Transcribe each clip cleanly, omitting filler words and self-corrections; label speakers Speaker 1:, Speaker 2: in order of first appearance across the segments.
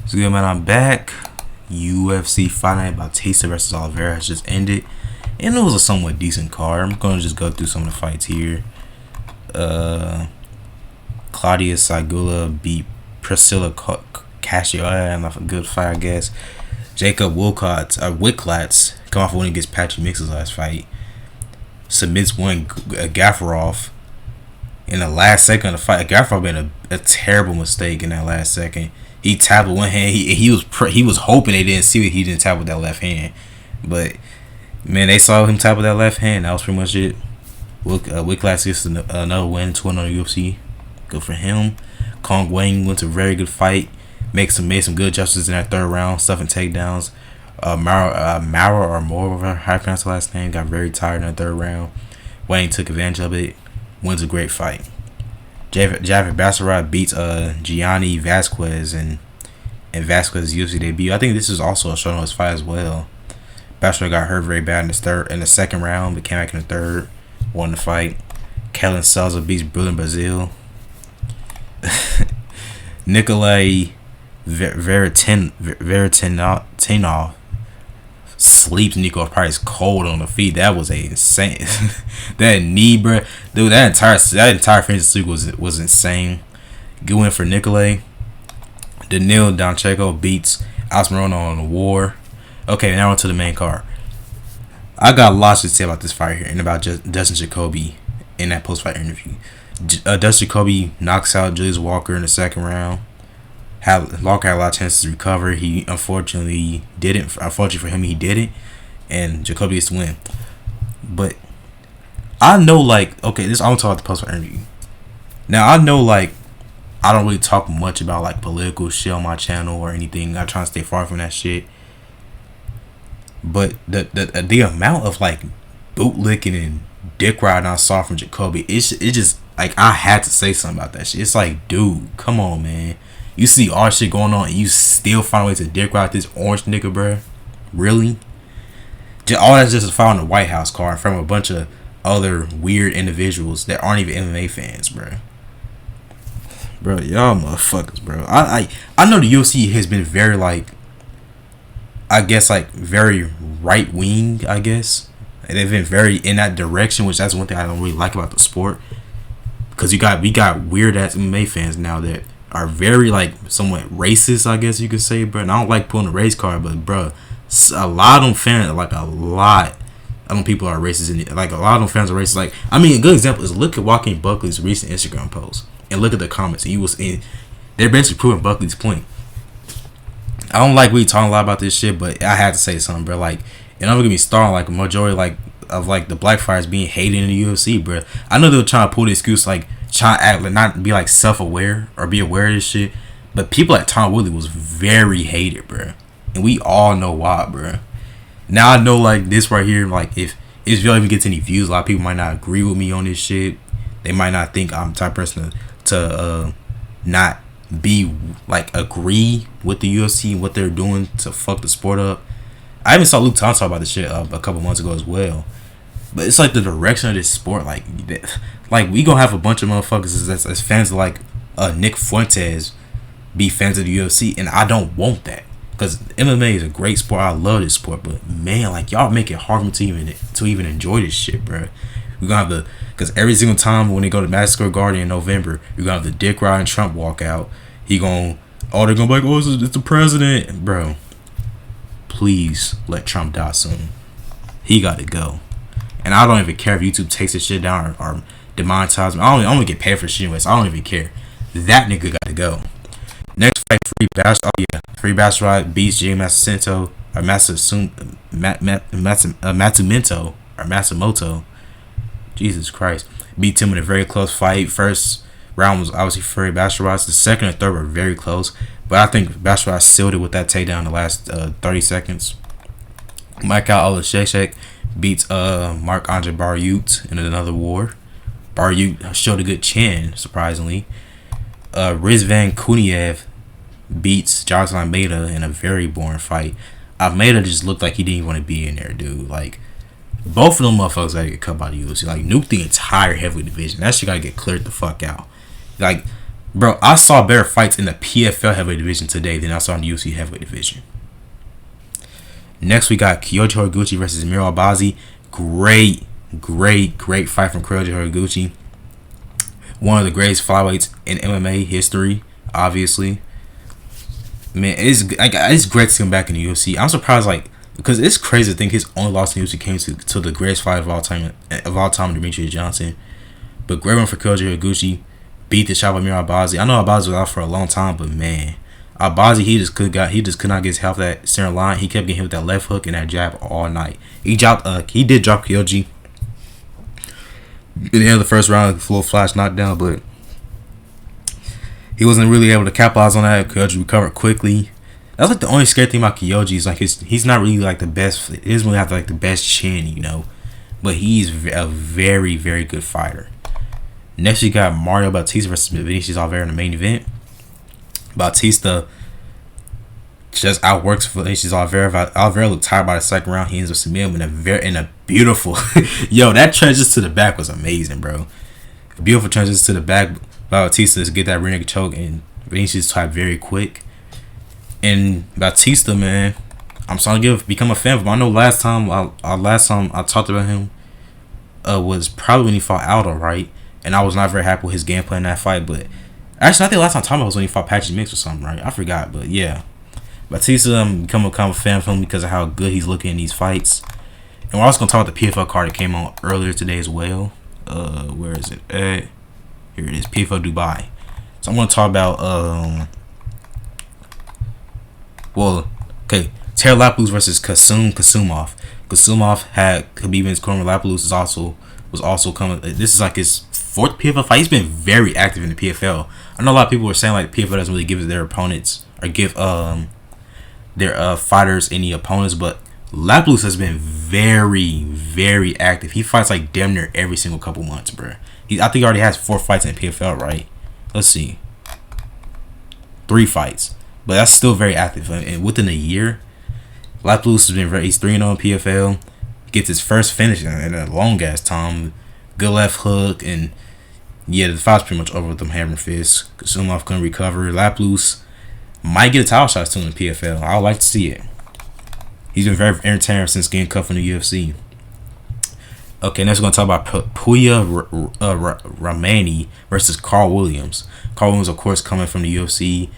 Speaker 1: So good man, I'm back. UFC Fight Night Bautista versus Oliveira has just ended, and it was a somewhat decent card. I'm gonna just go through some of the fights here. Claudia Sagula beat Priscilla Cassiola, a good fight, I guess. Jacob Wicklats come off winning against Patrick Mix's last fight. Submits one Gafarov in the last second of the fight. Gafarov made a terrible mistake in that last second. He tapped with one hand. He was hoping they didn't see it. He didn't tap with that left hand, but man, they saw him tap with that left hand. That was pretty much it. Wicklats gets another win, 2-1 on the UFC. Good for him. Kong Wang went to a very good fight. Made some good adjustments in that third round, stuffing takedowns. Mara or Moore, how I pronounce the last name, got very tired in the third round. Wang took advantage of it. Wins a great fight. Javier Basharat beats Gianni Vasquez and Vasquez's UFC debut. I think this is also a short notice fight as well. Basharat got hurt very bad in the second round, but came back in the third, won the fight. Kellen Souza beats Brilliant Brazil. Nikolai Veretinov sleeps Nico Price cold on the feet. That was insane. That knee, bro, dude. That entire finish was insane. Good win for Nikolai. Danil Doncheko beats Asmarona on the war. Okay, now on to the main card. I got lots to say about this fight here and about Dustin Jacoby in that post-fight interview. Dustin Jacoby knocks out Julius Walker in the second round. Walker had a lot of chances to recover. He unfortunately didn't. Unfortunately for him, he didn't, and Jacoby gets to win. But I know, okay, this I'm talking about the post-fight interview. Now I know, I don't really talk much about political shit on my channel or anything. I try to stay far from that shit. But the amount of bootlicking and dick riding I saw from Jacoby, it just I had to say something about that shit. It's dude, come on, man. You see all shit going on and you still find a way to dick ride this orange nigga, bruh? Really? All that's just a file on the White House card from a bunch of other weird individuals that aren't even MMA fans, bruh. Bro, y'all motherfuckers, bro. I know the UFC has been very very right wing, I guess. They've been very in that direction, which that's one thing I don't really like about the sport. Because we got weird ass MMA fans now that are very somewhat racist, I guess you could say, bro. And I don't like pulling the race card, but bro, a lot of them fans, a lot of them people are racist, and a lot of them fans are racist. A good example is look at Joaquin Buckley's recent Instagram post and look at the comments, and they're basically proving Buckley's point. I don't like we talking a lot about this shit, but I had to say something, bro. And I'm gonna get me started. A majority of the black fighters being hated in the UFC, bro. I know they were trying to pull the excuse trying to act not be self-aware or be aware of this shit, but people like Tom Woodley was very hated, bro, and we all know why, bro. Now I know this right here, if y'all even gets any views, a lot of people might not agree with me on this shit. They might not think I'm the type of person to not be agree with the UFC and what they're doing to fuck the sport up. I even saw Luke Thompson talk about this shit a couple months ago as well. But it's the direction of this sport. We gonna have a bunch of motherfuckers as fans of Nick Fuentes be fans of the UFC, and I don't want that. Because MMA is a great sport. I love this sport, but man, y'all make it hard for me to even enjoy this shit, bro. We're gonna have because every single time when they go to Madison Square Garden in November, you're gonna have the dick riding Trump walk out. They're gonna be it's the president, bro. Please let Trump die soon. He got to go. And I don't even care if YouTube takes this shit down or demonetize me. I don't get paid for shit anyway, so I don't even care. That nigga got to go. Next fight, Free Basharat beats Jay Matsumoto or Matsumoto. Jesus Christ. Beat him in a very close fight. First round was obviously Free Basharat. The second and third were very close. But I think Basharat sealed it with that takedown in the last 30 seconds. Michael Olashechek beats Marc-Andre Barriault in another war. Barriault showed a good chin, surprisingly. Rizvan Kuniev beats Jonathan Almeida in a very boring fight. Almeida just looked like he didn't even want to be in there, dude. Both of them motherfuckers gotta get cut by the UFC. Nuke the entire heavyweight division. That shit gotta get cleared the fuck out. Bro, I saw better fights in the PFL heavyweight division today than I saw in the UFC heavyweight division. Next, we got Kyoji Horiguchi versus Miro Abazi. Great fight from Kyoji Horiguchi. One of the greatest flyweights in MMA history, obviously. Man, it's great to see him back in the UFC. I'm surprised, like, because it's crazy to think his only loss in the UFC came to the greatest fight of all time, Demetrius Johnson. But great one for Kyoji Horiguchi. Beat the shot by Miro Abazi. I know Abazi was out for a long time, but man, Abazi he just could not get his health that center line. He kept getting hit with that left hook and that jab all night. He did drop Kyoji in the end of the first round, full flash knockdown, but he wasn't really able to capitalize on that. Kyoji recovered quickly. That's like the only scary thing about Kyoji is like he's not really like the best. He doesn't really have like the best chin, you know, but he's a very good fighter. Next, you got Mario Bautista versus Vinicius Oliveira in the main event. Bautista just outworks Vinicius Oliveira. Oliveira looked tired by the second round. He ends up submitting him in a beautiful. Yo, that transition to the back was amazing, bro. A beautiful transition to the back by Bautista to get that rear naked choke, and Vinicius tried very quick. And Bautista, man, I'm starting to become a fan of him. I know last time I talked about him was probably when he fought Aldo, right? And I was not very happy with his gameplay in that fight. But actually, I think last time I talked about was when he fought Patrick Mix or something, right? I forgot, but yeah. Bautista, become a kind of fan of him because of how good he's looking in these fights. And we're also going to talk about the PFL card that came on earlier today as well. Where is it at? Here it is, PFL Dubai. So I'm going to talk about, Taylor Lapalus versus Kasumov. Kasumov had Khabib in his corner. Lapalus was also coming. This is like his fourth PFL fight. He's been very active in the PFL. I know a lot of people were saying like PFL doesn't really give their opponents or give their fighters any opponents, but Lapalus has been very active. He fights like damn near every single couple months, bro. I think he already has 4 fights in PFL, right? Let's see, 3 fights, but that's still very active. And within a year, Lapalus has been he's 3-0 in PFL. Gets his first finish in a long ass time. Good left hook, and yeah, the fight's pretty much over with them hammer fists. Kasumov couldn't recover. Lapalus might get a title shot soon in the PFL. I would like to see it. He's been very entertaining since getting cut from the UFC. Okay, next we're going to talk about Puya Ramani versus Carl Williams. Carl Williams, of course, coming from the UFC.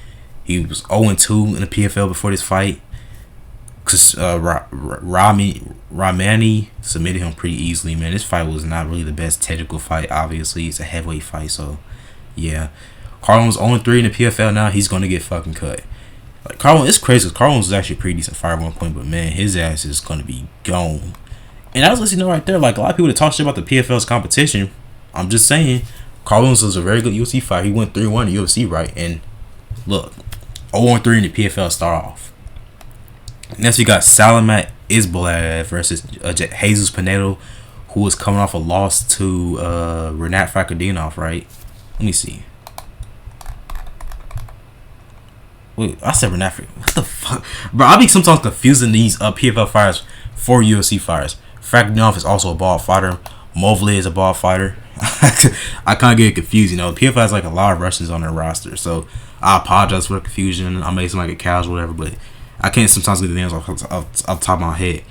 Speaker 1: He was 0-2 in the PFL before this fight. Ramani submitted him pretty easily, man. This fight was not really the best technical fight. Obviously, it's a heavyweight fight, so yeah. Carl was 0-3 in the PFL now. He's going to get fucking cut. Like Carl, it's crazy because Carl was actually a pretty decent fighter at one point, but man, his ass is going to be gone. And I was listening to right there, like a lot of people that talk shit about the PFL's competition. I'm just saying, Carl Williams was a very good UFC fighter. He went 3-1 in the UFC, right? And look, 0-3 in the PFL start off. Next, we got Salamat Isbolaev versus Jesus Pinedo, who was coming off a loss to Renat Fakardinov, right? Let me see. Wait, I said Renat. What the fuck? Bro, I be sometimes confusing these PFL fighters for UFC fighters. Fakardinov is also a ball fighter. Mobley is a ball fighter. I kind of get confused, you know. PFL has like a lot of Russians on their roster, so I apologize for the confusion. I may seem like a casual, whatever, but I can't sometimes get the names off the top of my head.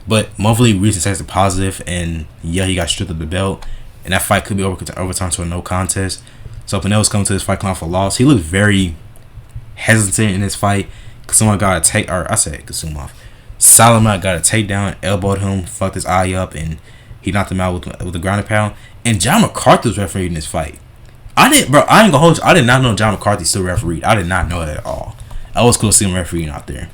Speaker 1: But Mobley recently tested positive, and yeah, he got stripped of the belt, and that fight could be overturned to a no contest. So Pinedo's coming to this fight coming off a loss. He looked very hesitant in this fight. Kasumov got a take, or I said Kasumov. Salamat got a takedown, elbowed him, fucked his eye up, and he knocked him out with the ground and pound. And John McCarthy was refereeing this fight. I ain't gonna hold you. I did not know John McCarthy still refereed. I did not know that at all. That was cool to see him refereeing out there.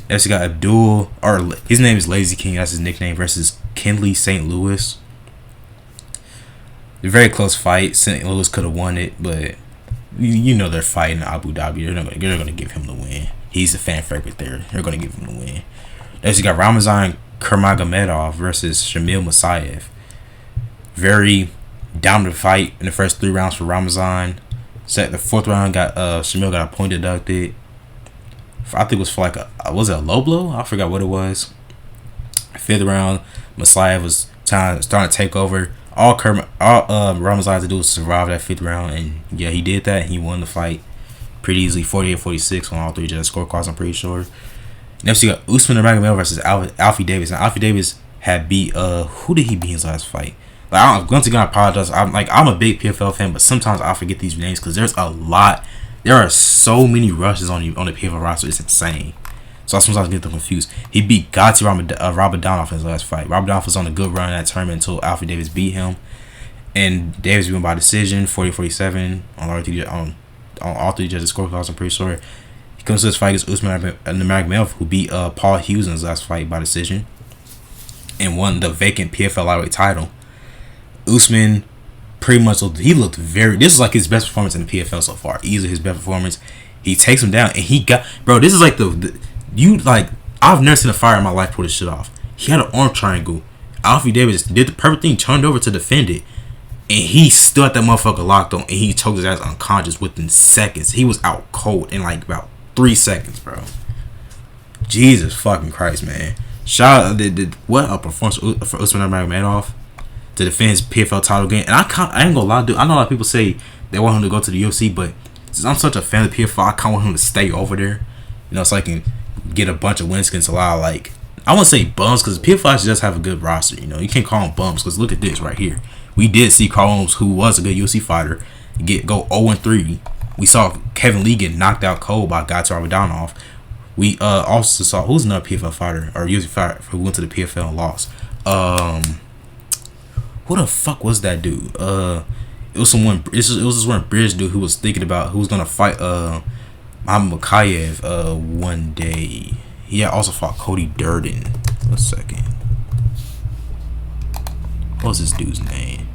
Speaker 1: Next, we got Abdul, or his name is Lazy King, that's his nickname, versus Kindley St. Louis. A very close fight. St. Louis could have won it, but you know they're fighting in Abu Dhabi. They're gonna give him the win. He's a fan favorite there. They're gonna give him the win. Next, you got Ramazan Kurmagomedov versus Shamil Musayev. Very dominant fight in the first 3 rounds for Ramazan. The 4th round Shamil got a point deducted. I think it was for like was it a low blow? I forgot what it was. 5th round, Musayev was starting to take over. Ramazan had to do was survive that 5th round, and yeah, he did that. He won the fight pretty easily, 48-46 on all 3 judges scorecards. I'm pretty sure. Next, you got Usman Nurmagomedov versus Alfie Davis. And Alfie Davis had beat who did he beat his last fight? Like, once again, I apologize. I'm a big PFL fan, but sometimes I forget these names because there's a lot. There are so many rushes on the PFL roster. It's insane. So I sometimes get them confused. He beat Gatti Ramadanov in his last fight. Ramadanov was on a good run in that tournament until Alfie Davis beat him. And Davis won by decision, 40-47 on all 3 judges scorecards. I'm pretty sure. He comes to this fight against Usman Nurmagomedov, who beat Paul Hughes in his last fight by decision and won the vacant PFL lightweight title. Usman pretty much looked very. This is like his best performance in the PFL so far. Easily his best performance. He takes him down, and he got, bro. This is like I've never seen a fighter in my life pull this shit off. He had an arm triangle. Alfie Davis did the perfect thing, turned over to defend it, and he still had that motherfucker locked on, and he choked his ass unconscious within seconds. He was out cold in like about 3 seconds, bro. Jesus fucking Christ, man. Shout out, what a performance for Usman Nurmagomedov to defend his PFL title game. And I ain't gonna lie, dude. I know a lot of people say they want him to go to the UFC, but since I'm such a fan of PFL, I kind of want him to stay over there, so I can get a bunch of wins against a lot of, like, I won't say bums, because PFL actually does have a good roster. You can't call them bums, because look at this right here. We did see Carl Holmes, who was a good UFC fighter, go 0-3. We saw Kevin Lee get knocked out cold by Gatti Ramadanov. We also saw, who's another PFL fighter or UFC fighter who went to the PFL and lost. Who the fuck was that dude? It was someone. It was this one British dude who was thinking about who was gonna fight Muhammad Makayev one day. He had also fought Cody Durden. 1 second. What was this dude's name?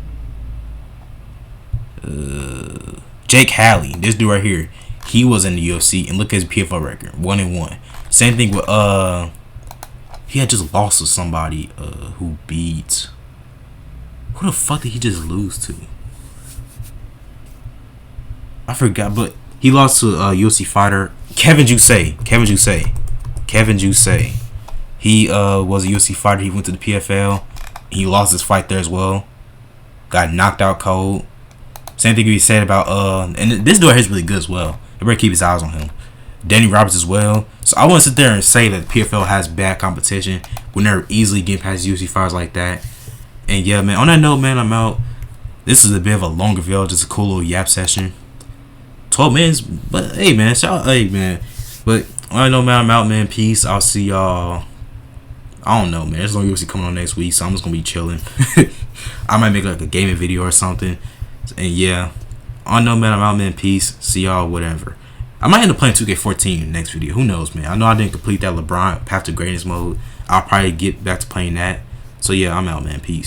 Speaker 1: Jake Halley. This dude right here. He was in the UFC, and look at his PFL record, 1-1. Same thing with he had just lost to somebody who beat. Who the fuck did he just lose to? I forgot, but he lost to a UFC fighter, Kevin Jusay. He was a UFC fighter. He went to the PFL. He lost his fight there as well. Got knocked out cold. Same thing we said about and this dude is really good as well. Everybody keep his eyes on him. Danny Roberts as well. So I want to sit there and say that the PFL has bad competition. We're never easily getting past UFC fighters like that. And yeah, man, on that note, man, I'm out. This is a bit of a longer video, just a cool little yap session. 12 minutes, but hey, man, hey, man. But on that note, man, I'm out, man. Peace. I'll see y'all. I don't know, man. There's no UFC coming on next week, so I'm just gonna be chilling. I might make like a gaming video or something. And yeah, on that note, man, I'm out, man. Peace. See y'all, whatever. I might end up playing 2K14 in the next video. Who knows, man? I know I didn't complete that LeBron Path to Greatness mode. I'll probably get back to playing that. So yeah, I'm out, man. Peace.